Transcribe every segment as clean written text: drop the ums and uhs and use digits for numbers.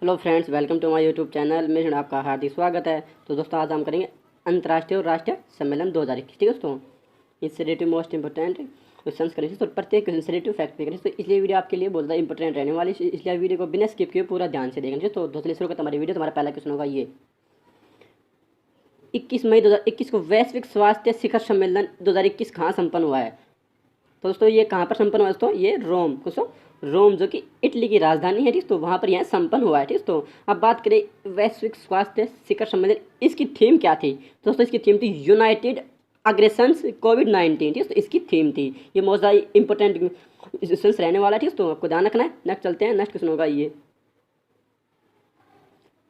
Hello friends, welcome to my YouTube channel में आपका हार्दिक स्वागत है। तो दोस्तों, आज हम करेंगे अंतर्राष्ट्रीय और राष्ट्रीय सम्मेलन 2021। ठीक है दोस्तों, इससे रिलेटेड मोस्ट इंपॉर्टेंट क्वेश्चन करेंगे। तो प्रत्येक क्वेश्चन से रिलेटेड फैक्ट भी करेंगे। तो इसलिए वीडियो आपके लिए बहुत ज़्यादा इंपॉर्टेंट रहने वाली है, इसलिए वीडियो को बिना स्किप किए पूरा ध्यान से देखेंगे। तो दोस्तों, शुरू करते हमारी वीडियो। तुम्हारा पहला क्वेश्चन होगा ये 21 मई 2021 को वैश्विक स्वास्थ्य शिखर सम्मेलन 2021 कहाँ संपन्न हुआ है। तो दोस्तों, ये कहाँ पर संपन्न हुआ है दोस्तों? ये रोम, दोस्तों रोम जो कि इटली की राजधानी है। ठीक, तो वहाँ पर यह संपन्न हुआ है। ठीक, तो अब बात करें वैश्विक स्वास्थ्य शिखर सम्मेलन, इसकी थीम क्या थी? तो दोस्तों, इसकी थीम थी यूनाइटेड अग्रेसन्स कोविड-19। ठीक, तो इसकी थीम थी। ये बहुत ज़्यादा इंपॉर्टेंट क्वेश्चन रहने वाला है। ठीक, तो आपको ध्यान रखना है। नेक्स्ट चलते हैं। नेक्स्ट क्वेश्चन होगा ये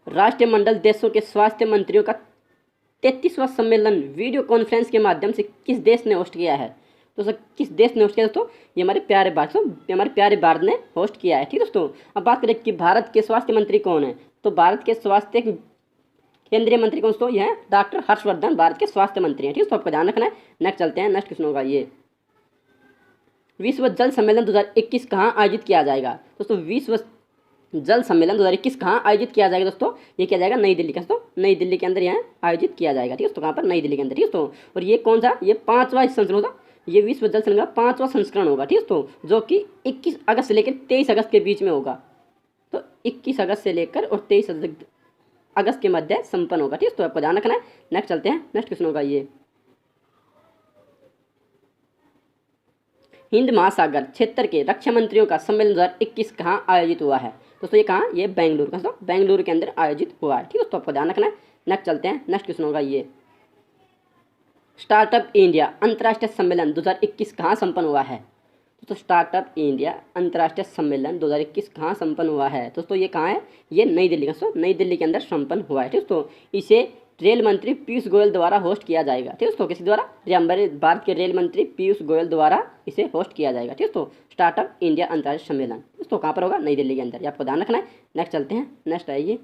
राष्ट्रमंडल देशों के स्वास्थ्य मंत्रियों का 33वां सम्मेलन वीडियो कॉन्फ्रेंस के माध्यम से किस देश ने होस्ट किया है? तो सर, किस देश ने होस्ट किया दोस्तों? ये हमारे प्यारे भारत, ये हमारे प्यारे भारत ने होस्ट किया है। ठीक दोस्तों, अब बात करें कि भारत के स्वास्थ्य मंत्री कौन है। तो भारत के स्वास्थ्य केंद्रीय मंत्री कौन दोस्तों? यह है डॉक्टर हर्षवर्धन, भारत के स्वास्थ्य मंत्री हैं। ठीक, तो आपको ध्यान रखना है। नेक्स्ट चलते हैं। नेक्स्ट क्वेश्चन होगा ये विश्व जल सम्मेलन 2021 कहाँ आयोजित किया जाएगा? दोस्तों, विश्व जल सम्मेलन 2021 कहाँ आयोजित किया जाएगा दोस्तों? ये किया जाएगा नई दिल्ली का। दोस्तों, नई दिल्ली के अंदर यहाँ आयोजित किया जाएगा। ठीक है, तो कहाँ पर? नई दिल्ली के अंदर। ठीक है, तो और ये कौन सा? ये 5वां संस्करण होगा। ये विश्व जल सम्मेलन का 5वां संस्करण होगा। ठीक है, तो जो कि 21 अगस्त से लेकर 23 अगस्त के बीच में होगा। तो 21 अगस्त से लेकर और 23 अगस्त के मध्य संपन्न होगा। ठीक है, तो आपको ध्यान रखना है। नेक्स्ट चलते हैं। नेक्स्ट क्वेश्चन होगा ये हिंद महासागर क्षेत्र के रक्षा मंत्रियों का सम्मेलन 2021 कहाँ आयोजित हुआ है? दोस्तों, ये कहाँ? ये बेंगलुरु का। दोस्तों, बेंगलुरु के अंदर आयोजित हुआ है। ठीक है, दोस्तों आपको ध्यान रखना है। नेक्स्ट चलते हैं। नेक्स्ट क्वेश्चन होगा ये स्टार्टअप इंडिया अंतर्राष्ट्रीय सम्मेलन 2021 कहाँ संपन्न हुआ है? दोस्तों, स्टार्टअप इंडिया अंतर्राष्ट्रीय सम्मेलन 2021 कहाँ संपन्न हुआ है? दोस्तों, ये कहाँ है? ये नई दिल्ली का। दोस्तों, नई दिल्ली के अंदर संपन्न हुआ है। ठीक, दोस्तों इसे रेल मंत्री पीयूष गोयल द्वारा होस्ट किया जाएगा। ठीक, दोस्तों किसी द्वारा? हमारे भारत के रेल मंत्री पीयूष गोयल द्वारा इसे होस्ट किया जाएगा। ठीक, दोस्तों स्टार्टअप इंडिया अंतर्राष्ट्रीय सम्मेलन दोस्तों कहाँ पर होगा? नई दिल्ली के अंदर। ये आपको ध्यान रखना है। नेक्स्ट चलते हैं। नेक्स्ट आइए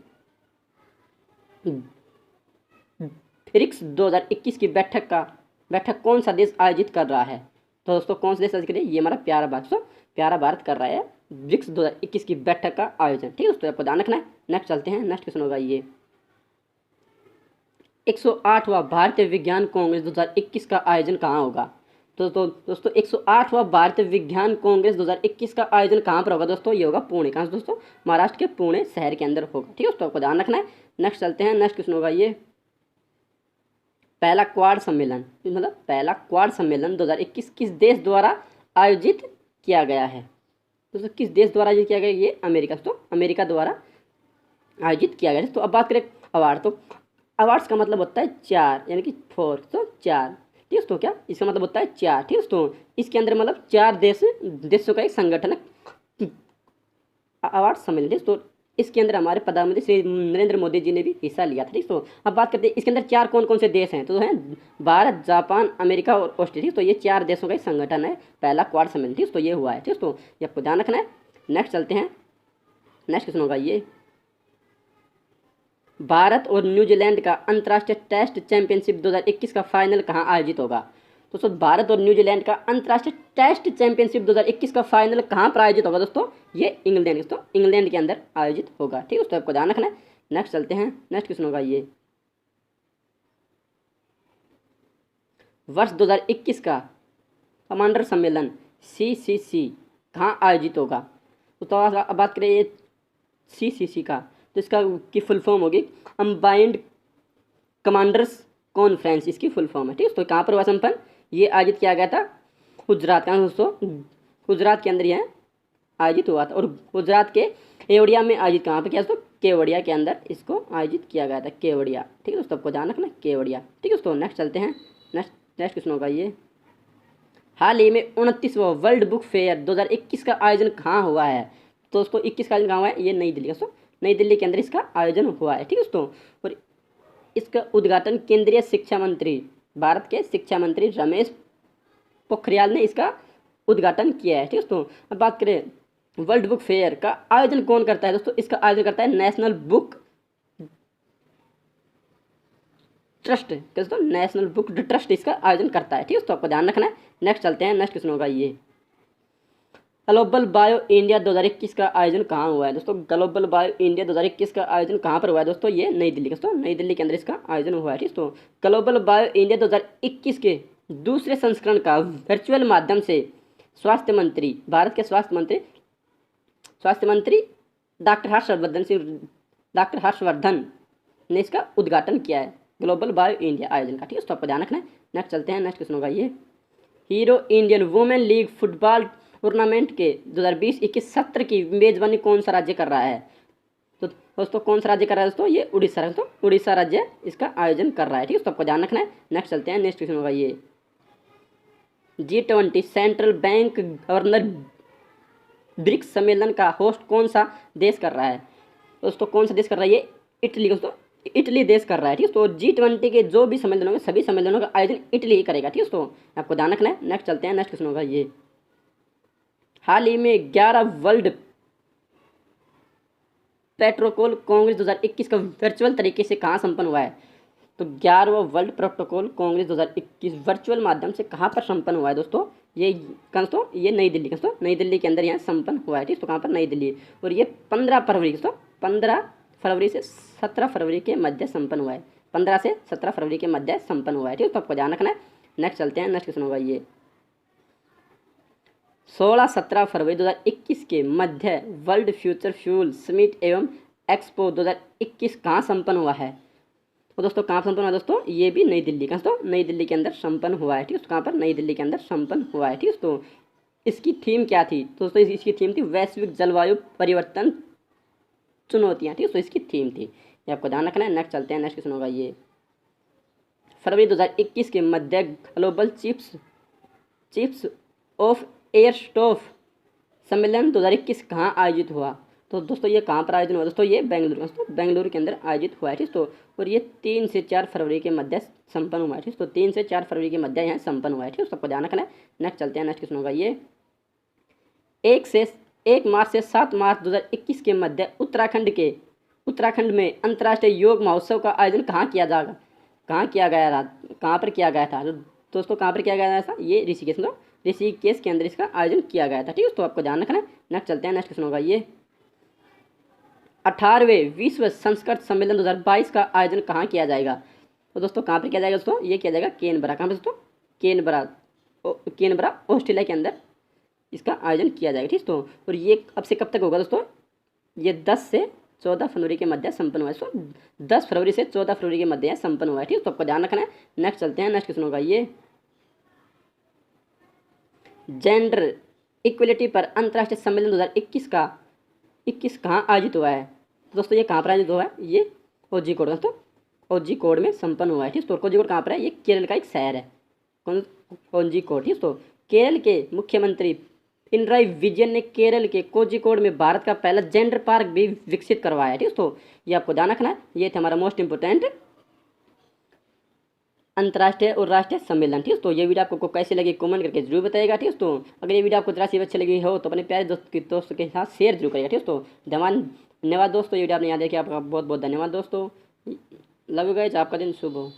ब्रिक्स 2021 की बैठक कौन सा देश आयोजित कर रहा है? तो दोस्तों, कौन सा देश आयोजित कर रहा है? ये हमारा प्यारा भारत। दोस्तों, प्यारा भारत कर रहा है ब्रिक्स 2021 की बैठक का आयोजन। ठीक है दोस्तों, आपको ध्यान रखना है। नेक्स्ट चलते हैं। नेक्स्ट क्वेश्चन होगा ये 108वां भारतीय विज्ञान कांग्रेस 2021 का आयोजन कहाँ होगा? तो दोस्तों 108वां भारतीय विज्ञान कांग्रेस 2021 का आयोजन कहाँ पर होगा दोस्तों? ये होगा पुणे। कहाँ दोस्तों? महाराष्ट्र के पुणे शहर के अंदर होगा। ठीक है दोस्तों, आपको ध्यान रखना है। नेक्स्ट चलते हैं। नेक्स्ट क्वेश्चन होगा ये पहला क्वाड सम्मेलन, मतलब पहला क्वाड सम्मेलन 2021 किस देश द्वारा आयोजित किया गया है? दोस्तों, किस देश द्वारा आयोजित किया गया? ये अमेरिका। दोस्तों, अमेरिका द्वारा आयोजित किया गया है। तो अब बात करें अवार्ड। तो अवार्ड्स का मतलब होता है 4, यानी कि 4, तो 4। ठीक है, तो क्या इसका मतलब होता है 4? ठीक है, तो इसके अंदर मतलब 4 देशों का एक संगठन है अवार्ड सम्मेलन। तो इसके अंदर हमारे प्रधानमंत्री श्री नरेंद्र मोदी जी ने भी हिस्सा लिया था। ठीक, तो अब बात करते हैं इसके अंदर 4 कौन कौन से देश हैं? तो हैं भारत, जापान, अमेरिका और ऑस्ट्रेलिया। तो ये 4 देशों का एक संगठन है पहला क्वाड सम्मेलन। ठीक, तो ये हुआ है। ठीक, तो ये आपको ध्यान रखना है। नेक्स्ट चलते हैं। नेक्स्ट क्वेश्चन होगा ये भारत और न्यूजीलैंड का अंतर्राष्ट्रीय टेस्ट चैंपियनशिप 2021 का फाइनल कहाँ आयोजित होगा? दोस्तों, भारत और न्यूजीलैंड का अंतर्राष्ट्रीय टेस्ट चैंपियनशिप 2021 का फाइनल कहाँ पर आयोजित होगा दोस्तों? ये इंग्लैंड, दोस्तों इंग्लैंड के अंदर आयोजित होगा। ठीक है दोस्तों, आपको ध्यान रखना है। नेक्स्ट चलते हैं। नेक्स्ट क्वेश्चन होगा ये वर्ष 2021 का कमांडर सम्मेलन CCC कहाँ आयोजित होगा? तो अब बात करें ये CCC का, तो इसका की फुल फॉर्म होगी कंबाइंड कमांडर्स कॉन्फ्रेंस, इसकी फुल फॉर्म है। ठीक है, तो कहाँ पर हुआ संपन्न? ये आयोजित किया गया था गुजरात का। दोस्तों, गुजरात के अंदर यह आयोजित हुआ था और गुजरात के केवड़िया में आयोजित कहाँ पर किया? दोस्तों, केवड़िया के अंदर इसको आयोजित किया गया था। केवड़िया। ठीक है दोस्तों, आपको ध्यान रखना केवड़िया। ठीक है दोस्तों, नेक्स्ट चलते हैं। नेक्स्ट क्वेश्चन होगा ये हाल ही में 29वां वर्ल्ड बुक फेयर 2021 का आयोजन कहाँ हुआ है? तो दोस्तों 21 का आयोजन कहाँ हुआ है? ये नई दिल्ली। दोस्तों, नई दिल्ली के अंदर इसका आयोजन हुआ है। ठीक है दोस्तों, और इसका उद्घाटन केंद्रीय शिक्षा मंत्री, भारत के शिक्षा मंत्री रमेश पोखरियाल ने इसका उद्घाटन किया है। ठीक है दोस्तों, अब बात करें वर्ल्ड बुक फेयर का आयोजन कौन करता है? दोस्तों, इसका आयोजन करता है नेशनल बुक ट्रस्ट। दोस्तों, नेशनल बुक ट्रस्ट इसका आयोजन करता है। ठीक है दोस्तों, आपको ध्यान रखना है। नेक्स्ट चलते हैं। नेक्स्ट क्वेश्चन होगा ये ग्लोबल बायो इंडिया 2021 का आयोजन कहाँ हुआ है दोस्तों? ग्लोबल बायो इंडिया 2021 का आयोजन कहाँ पर हुआ है दोस्तों? ये नई दिल्ली दोस्तों, नई दिल्ली के अंदर इसका आयोजन हुआ है। ठीक तो ग्लोबल बायो इंडिया 2021 के दूसरे संस्करण का वर्चुअल माध्यम से स्वास्थ्य मंत्री, भारत के स्वास्थ्य मंत्री डॉक्टर हर्षवर्धन ने इसका उद्घाटन किया है, ग्लोबल बायो इंडिया आयोजन का। ठीक है, तो आपको ध्यान रखना है। नेक्स्ट चलते हैं, नेक्स्ट क्वेश्चन होगा ये, hero Indian women league football tournament के 2020-21 सत्र की मेजबानी कौन सा राज्य कर रहा है? तो दोस्तों कौन सा राज्य कर रहा है दोस्तों? ये उड़ीसा दोस्तों, उड़ीसा राज्य इसका आयोजन कर रहा है। ठीक है, तो आपको ध्यान रखना है। नेक्स्ट चलते हैं, नेक्स्ट क्वेश्चन होगा ये, G20 central bank governor BRICS सम्मेलन का होस्ट कौन सा देश कर रहा है? दोस्तों कौन सा देश कर रहा है? ये इटली दोस्तों, इटली देश कर रहा है। ठीक है, तो G20 के जो भी सम्मेलन होंगे सभी सम्मेलनों का आयोजन इटली ही करेगा। ठीक है, तो आपको ध्यान रखना है। नेक्स्ट चलते हैं, नेक्स्ट क्वेश्चन होगा ये, हाल ही में 11 वर्ल्ड प्रोटोकॉल कांग्रेस 2021 का वर्चुअल तरीके से कहाँ संपन्न हुआ है? तो 11वां वर्ल्ड प्रोटोकॉल कांग्रेस 2021 वर्चुअल माध्यम से कहाँ पर संपन्न हुआ है दोस्तों? ये दोस्तों ये नई दिल्ली दोस्तों, नई दिल्ली के अंदर यहाँ संपन्न हुआ है। ठीक, तो कहाँ पर? नई दिल्ली। और ये 15 फरवरी दोस्तों, 15 फरवरी से 17 फरवरी के मध्य संपन्न हुआ है। 15 से 17 फरवरी के मध्य संपन्न हुआ है। ठीक, तो आपको ध्यान रखना है। नेक्स्ट चलते हैं, नेक्स्ट क्वेश्चन होगा ये, 16-17 फरवरी 2021 के मध्य वर्ल्ड फ्यूचर फ्यूल समिट एवं एक्सपो 2021 कहाँ संपन्न हुआ है? तो दोस्तों कहाँ संपन्न हुआ है दोस्तों? ये भी नई दिल्ली का दोस्तों, नई दिल्ली के अंदर संपन्न हुआ है। ठीक है, तो कहाँ पर? नई दिल्ली के अंदर संपन्न हुआ है। ठीक है, तो इसकी थीम क्या थी? तो दोस्तों इसकी थीम थी वैश्विक जलवायु परिवर्तन चुनौतियाँ। ठीक है, तो इसकी थीम थी, ये आपको ध्यान रखना है। नेक्स्ट चलते हैं, नेक्स्ट क्वेश्चन होगा ये, फरवरी 2021 के मध्य global chiefs of air staff सम्मेलन 2021 कहाँ आयोजित हुआ? तो दोस्तों ये कहाँ पर आयोजन हुआ दोस्तों? ये बेंगलुरु दोस्तों, बेंगलुरु के अंदर आयोजित हुआ है। ठीक, तो और ये 3 से 4 फरवरी के मध्य संपन्न हुआ है। ठीक, तो 3 से 4 फरवरी के मध्य यहाँ संपन्न हुआ है। ठीक, सबको ध्यान रखना है। नेक्स्ट चलते हैं, नेक्स्ट क्वेश्चन होगा ये, 1 मार्च से 7 मार्च 2021 के मध्य उत्तराखंड में अंतर्राष्ट्रीय योग महोत्सव का आयोजन कहाँ किया जाएगा? कहाँ किया गया था? कहाँ पर किया गया था? तो दोस्तों कहाँ पर किया गया था? ये ऋषिकेश के अंदर इसका आयोजन किया गया था। ठीक है, तो आपको ध्यान रखना है। नेक्स्ट चलते हैं, नेक्स्ट क्वेश्चन होगा ये, 18वें विश्व संस्कृत सम्मेलन 2022 का आयोजन कहाँ किया जाएगा? तो दोस्तों कहाँ पर किया जाएगा दोस्तों? ये किया जाएगा कैनबरा। कहाँ पर दोस्तों? कैनबरा ऑस्ट्रेलिया के अंदर इसका आयोजन किया जाएगा। ठीक, तो और ये अब से कब तक होगा दोस्तों? ये 10 से 14 फरवरी के मध्य संपन्न हुआ है। सो 10 फरवरी से 14 फरवरी के मध्य संपन्न हुआ है। ठीक, तो आपको ध्यान रखना है। नेक्स्ट चलते हैं, नेक्स्ट क्वेश्चन होगा ये, जेंडर इक्वलिटी पर अंतर्राष्ट्रीय सम्मेलन 2021 कहाँ आयोजित हुआ है? दोस्तों ये कहाँ पर आयोजित हुआ है? ये कोझिकोड दोस्तों, कोझिकोड में संपन्न हुआ है। ठीक, तो कोझिकोड कहाँ पर है? ये केरल का एक शहर है, कोझिकोड। ठीक, तो केरल के मुख्यमंत्री पिनराई विजयन ने केरल के कोझिकोड में भारत का पहला जेंडर पार्क भी विकसित करवाया है। ठीक, तो ये आपको ध्यान रखना है। ये थे हमारा मोस्ट इंपोर्टेंट अंतर्राष्ट्रीय और राष्ट्रीय सम्मेलन। ठीक, तो ये वीडियो आपको कैसे लगी कमेंट करके जरूर बताइएगा। ठीक, तो अगर ये वीडियो आपको जरा सी अच्छी लगी हो तो अपने प्यारे दोस्तों के साथ शेयर जरूर करिएगा। ठीक, तो धन्यवाद दोस्तों, ये वीडियो आपने याद है कि आपका बहुत बहुत धन्यवाद दोस्तों। लव यू गाइस, आपका दिन शुभ हो।